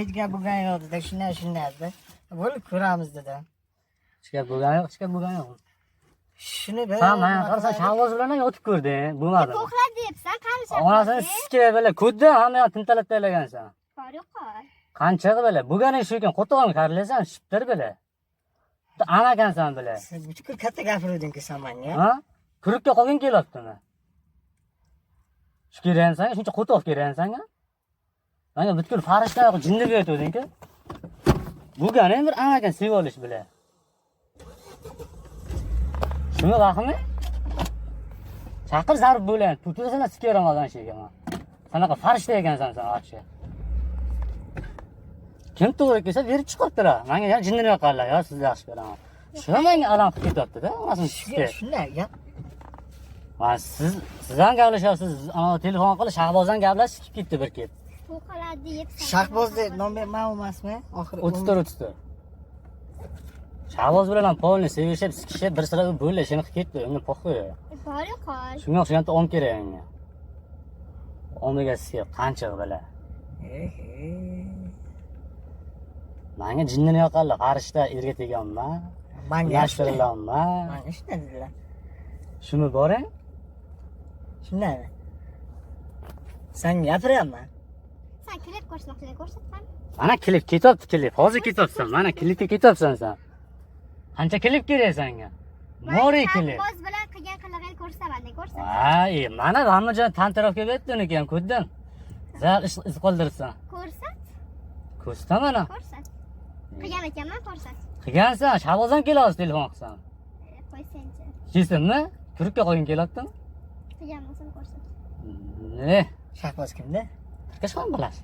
Hech gap bo'lgani yo'q dedi. Shunday dedi. Bo'lib ko'ramiz dedi. Hech gap bo'lgani yo'q, hech gap bo'lgani yo'q. Shuni bir. Sen men qarasa Shavvoz bilan yotib ko'rding, bo'lmadi. To'xla debsan, qani Onasini sizga böyle ko'dda hamma yoq tintalab taylagansan. Qor. Qancha böyle bo'lgani shu ekan, qo'tog'ini qarilaysan, shiptir böyle. Ana ekansan böyle. Siz butkul katta gapirdingiz sen menga. Ha? Kurukka qolgin kelyaptimi? Shu keraksan, shuncha qo'toq keraksan-a? Menga butkul farishta jinni berayotding-ku. Bo'lgani bir ana ekan sevib olish bilan. Shuni vaqtmi? Chaqir zarb bo'lan, tutilsana sikeramazan sheyga. Sanaqa farishta ekansan sen ochchi. Kim to'g'ri kelsa berib chiqibdilar. Menga yana jinnini yoqqanlar, yo sizni yaxshi ko'raman. Shu menga alam qilib ketyapti-da, onasini sizga. Shunday gap. Va sizdan gaplashyapsiz, ana telefon qilib Shahbozdan gaplashib ketdi bir ket. To'xla debsan. Shahboz deb nom berman emasmi? Oxiri 34. Shahboz bilan ham polni sevishib, sikishib, bir sira bo'lishini qilib ketdi. Unga po'xoy. Bori qor. Shunga o'xshagan om kerak unga. Omiga sevib qancha bilan. Menga jinnini yoqqanlar, qarishda erga teganman. Menga yashirilanman. Menga shunday dedilar. Shuni boring. Shundaymi? Sen gapiryapman. Sen klip ko'rsatmoqchilar ko'rsatsan. Mana klip ketyapti, klip. Hozir ketyapsan. Mana klipga ketyapsan sen. Qancha klip kerak senga? Mori klip. Boz bilan qilgan qilig'ini ko'rsaman, ko'rsat. Ay, mana hammajon tantarofga betdi uni ham ko'rdim. Zal iz qoldirsan. Ko'rsat. Ko'rsatma mana. Ko'rsat. Qilgan ekanman, ko'rsat. Qilgansan, Shavozdan kelyapsiz telefon qilsan. Qo'ysanchi. Kesinmi? Turibga qolgin kelyaptimi? Qilgan bo'lsa ko'rsat. Ne? Shahboz kimda? Qashqon bilasiz.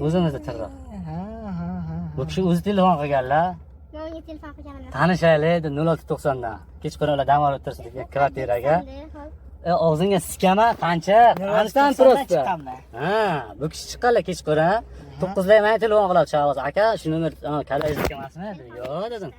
O'zimizda tirroq. Ha. Bu kishi o'zi telefon qilganlar. Men unga telefon qilganimda. Tanishaylik deb 0690 dan. Kechqurun dam olib tursin kvartiraga. Og'zingga sikama qancha? Qanchadan turibdi? Ha, bu kishi chiqqanlar kechqurun. 9 da men telefon qilib Shavvoz aka, shu nomer kalayiz emasmi? Yo'q dedim.